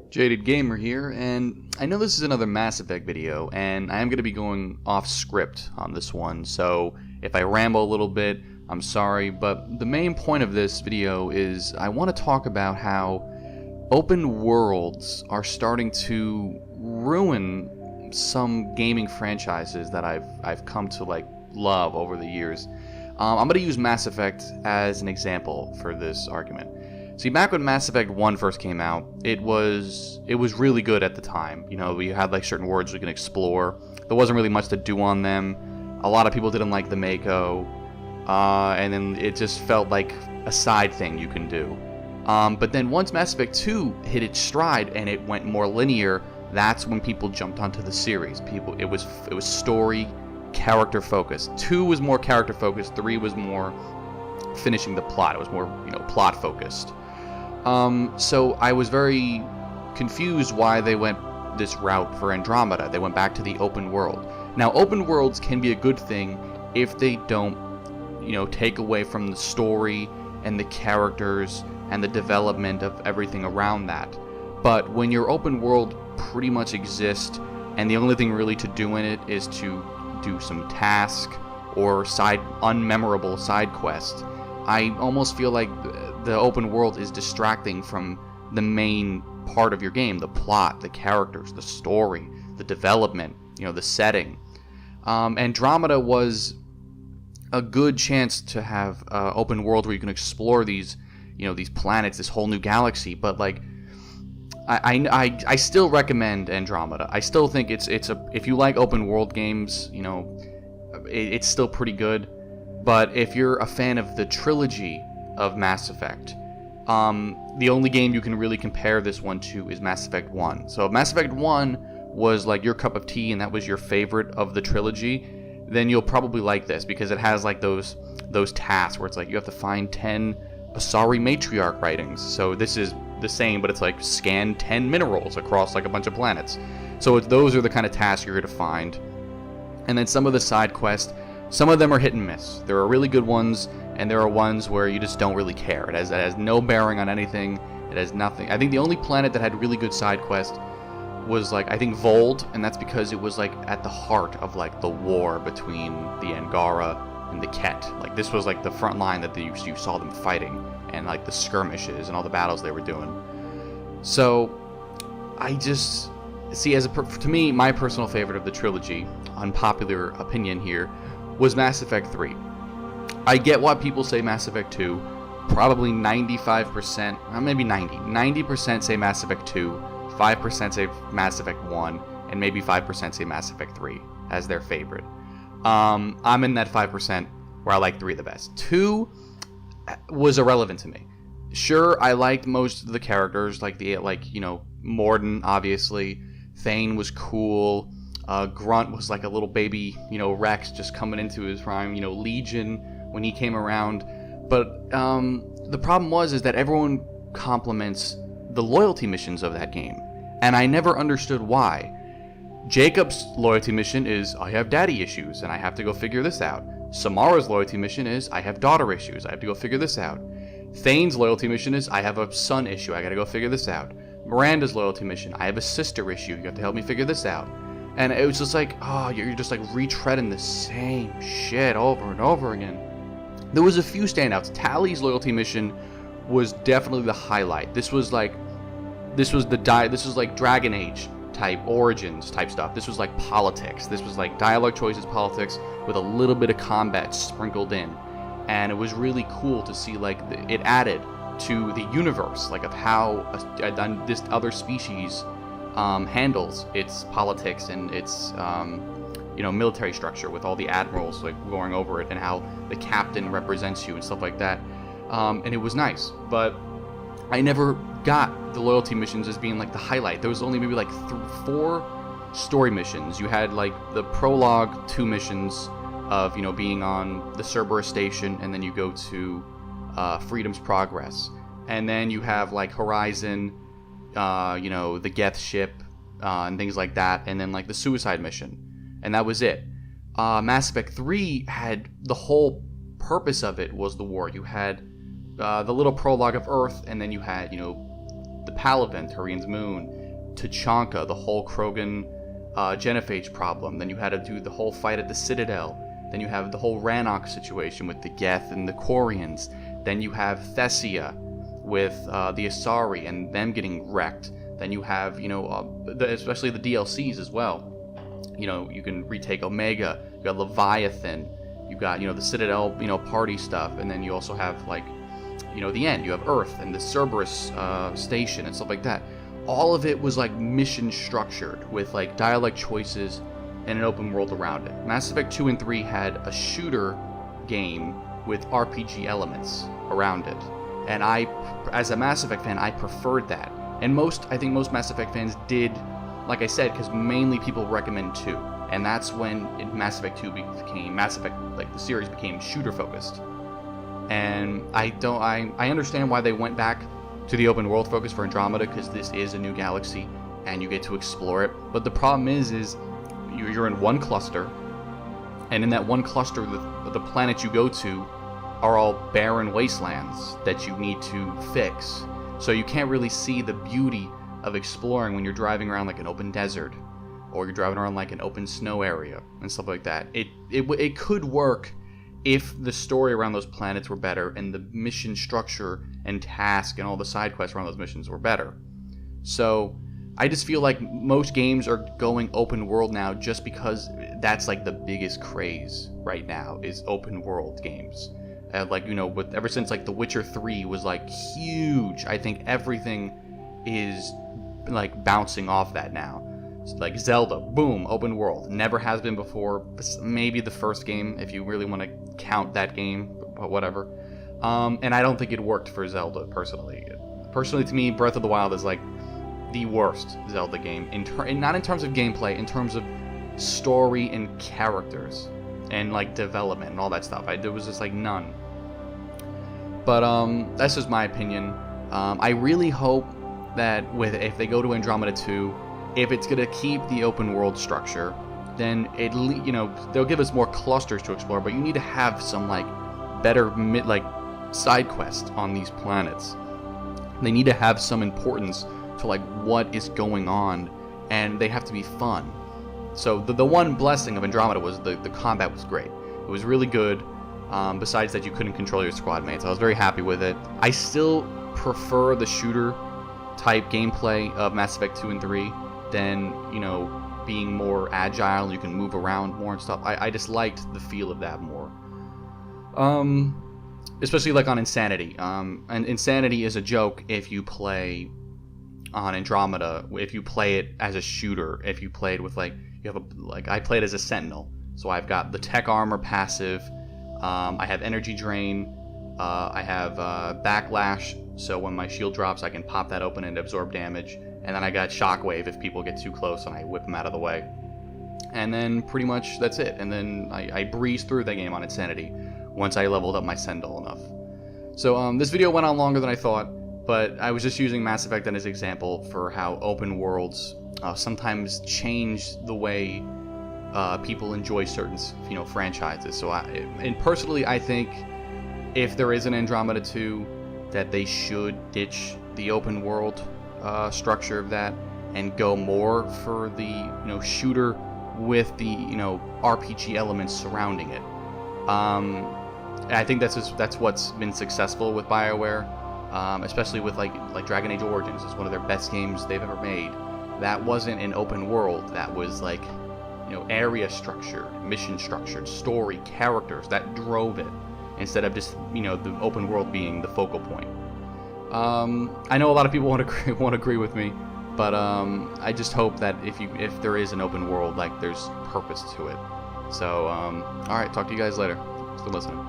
Jaded Gamer here, and I know this is another Mass Effect video, and I am going to be going off script on this one, so if I ramble a little bit, I'm sorry, but the main point of this video is I want to talk about how open worlds are starting to ruin some gaming franchises that I've come to love over the years. I'm going to use Mass Effect as an example for this argument. See, back when Mass Effect 1 first came out, it was really good at the time. You know, we had certain worlds we can explore. There wasn't really much to do on them. A lot of people didn't like the Mako, and then it just felt like a side thing you can do. But then once Mass Effect 2 hit its stride and it went more linear, that's when people jumped onto the series. It was story, character focused. 2 was more character focused. 3 was more finishing the plot. It was more, plot focused. So I was very confused why they went this route for Andromeda. They went back to the open world. Now, open worlds can be a good thing if they don't, take away from the story and the characters and the development of everything around that. But when your open world pretty much exists and the only thing really to do in it is to do some task or unmemorable side quest, I almost feel like the open world is distracting from the main part of your game, the plot, the characters, the story, the development, the setting. Andromeda was a good chance to have open world where you can explore these planets, this whole new galaxy. But I still recommend Andromeda. I still think it's if you like open world games, it's still pretty good. But if you're a fan of the trilogy of Mass Effect, the only game you can really compare this one to is Mass Effect 1. So if Mass Effect 1 was your cup of tea and that was your favorite of the trilogy, then you'll probably like this because it has those tasks where it's you have to find 10 Asari matriarch writings. So this is the same, but it's scan 10 minerals across a bunch of planets. So those are the kind of tasks you're going to find. And then some of the side quests, some of them are hit and miss. There are really good ones, and there are ones where you just don't really care. It has no bearing on anything. It has nothing. I think the only planet that had really good side quest was I think Vold, and that's because it was at the heart of the war between the Angara and the Ket. This was the front line that you saw them fighting, and the skirmishes and all the battles they were doing. So I just see, to me, my personal favorite of the trilogy, unpopular opinion here, was Mass Effect 3. I get why people say Mass Effect 2. Probably 95%, maybe 90% say Mass Effect 2, 5% say Mass Effect 1, and maybe 5% say Mass Effect 3 as their favorite. I'm in that 5% where I like 3 the best. 2 was irrelevant to me. Sure, I liked most of the characters, Mordin, obviously. Thane was cool. Grunt was a little baby, Rex just coming into his prime. Legion when he came around. But the problem is that everyone compliments the loyalty missions of that game, and I never understood why. Jacob's loyalty mission is, I have daddy issues and I have to go figure this out. Samara's loyalty mission is, I have daughter issues, I have to go figure this out. Thane's loyalty mission is, I have a son issue, I gotta go figure this out. Miranda's loyalty mission, I have a sister issue, you have to help me figure this out. And it was just you're just retreading the same shit over and over again. There was a few standouts. Tally's loyalty mission was definitely the highlight. This was Dragon Age type, Origins type stuff. This was politics. This was dialogue choices, politics, with a little bit of combat sprinkled in. And it was really cool to see it added to the universe, of how this other species handles its politics and its military structure, with all the admirals going over it and how the captain represents you and stuff like that. And it was nice, but I never got the loyalty missions as being the highlight. There was only maybe 4 story missions. You had the prologue 2 missions of being on the Cerberus station, and then you go to Freedom's Progress, and then you have Horizon, the Geth ship, and things like that, and then the suicide mission, and that was it. Mass Effect 3 had the whole purpose of it was the war. You had the little prologue of Earth, and then you had the Palavent, Hurrian's Moon, Tachanka, the whole Krogan genophage problem. Then you had to do the whole fight at the Citadel. Then you have the whole Rannoch situation with the Geth and the Quarians. Then you have Thessia with the Asari and them getting wrecked. Then you have, especially the DLCs as well. You can retake Omega. You got Leviathan. You got, the Citadel, party stuff. And then you also have, the end. You have Earth and the Cerberus station and stuff like that. All of it was, mission structured with, dialect choices and an open world around it. Mass Effect 2 and 3 had a shooter game with RPG elements around it. And I, as a Mass Effect fan, I preferred that. And I think most Mass Effect fans did, like I said, because mainly people recommend 2. And that's when Mass Effect 2 became, the series became shooter focused. And I understand why they went back to the open world focus for Andromeda, because this is a new galaxy and you get to explore it. But the problem is you're in one cluster, and in that one cluster, the planets you go to are all barren wastelands that you need to fix. So you can't really see the beauty of exploring when you're driving around like an open desert, or you're driving around like an open snow area and stuff like that. It could work if the story around those planets were better and the mission structure and task and all the side quests around those missions were better. So I just feel like most games are going open world now just because that's like the biggest craze right now is open world games. Ever since like The Witcher 3 was like huge, I think everything is like bouncing off that now. Like Zelda, boom, open world. Never has been before. Maybe the first game, if you really want to count that game, but whatever. And I don't think it worked for Zelda, personally. Personally, to me, Breath of the Wild is like the worst Zelda game. Not in terms of gameplay, in terms of story and characters. And like development and all that stuff. There was just like none. But that's just my opinion. I really hope that if they go to Andromeda 2, if it's gonna keep the open world structure, then they'll give us more clusters to explore. But you need to have some like better side quests on these planets. They need to have some importance to like what is going on, and they have to be fun. So the one blessing of Andromeda was the combat was great. It was really good. Besides that, you couldn't control your squad mates. I was very happy with it. I still prefer the shooter type gameplay of Mass Effect 2 and 3 than, being more agile and you can move around more and stuff. I just liked the feel of that more. Especially like on Insanity. And Insanity is a joke if you play on Andromeda, if you play it as a shooter, if you played with I played as a Sentinel. So I've got the tech armor passive, I have energy drain, I have backlash, so when my shield drops I can pop that open and absorb damage, and then I got shockwave if people get too close and I whip them out of the way. And then pretty much that's it, and then I breezed through the game on Insanity once I leveled up my Sentinel enough. So this video went on longer than I thought, but I was just using Mass Effect as an example for how open worlds sometimes change the way people enjoy certain franchises. So personally I think if there is an Andromeda 2, that they should ditch the open world structure of that and go more for the shooter with the RPG elements surrounding it. I think that's what's been successful with BioWare, especially with like Dragon Age Origins. It's one of their best games they've ever made. That wasn't an open world. That was like area structured, mission structured, story, characters that drove it, instead of just the open world being the focal point. I know a lot of people won't agree with me, but I just hope that if there is an open world, like there's purpose to it. So all right, talk to you guys later. Still listening.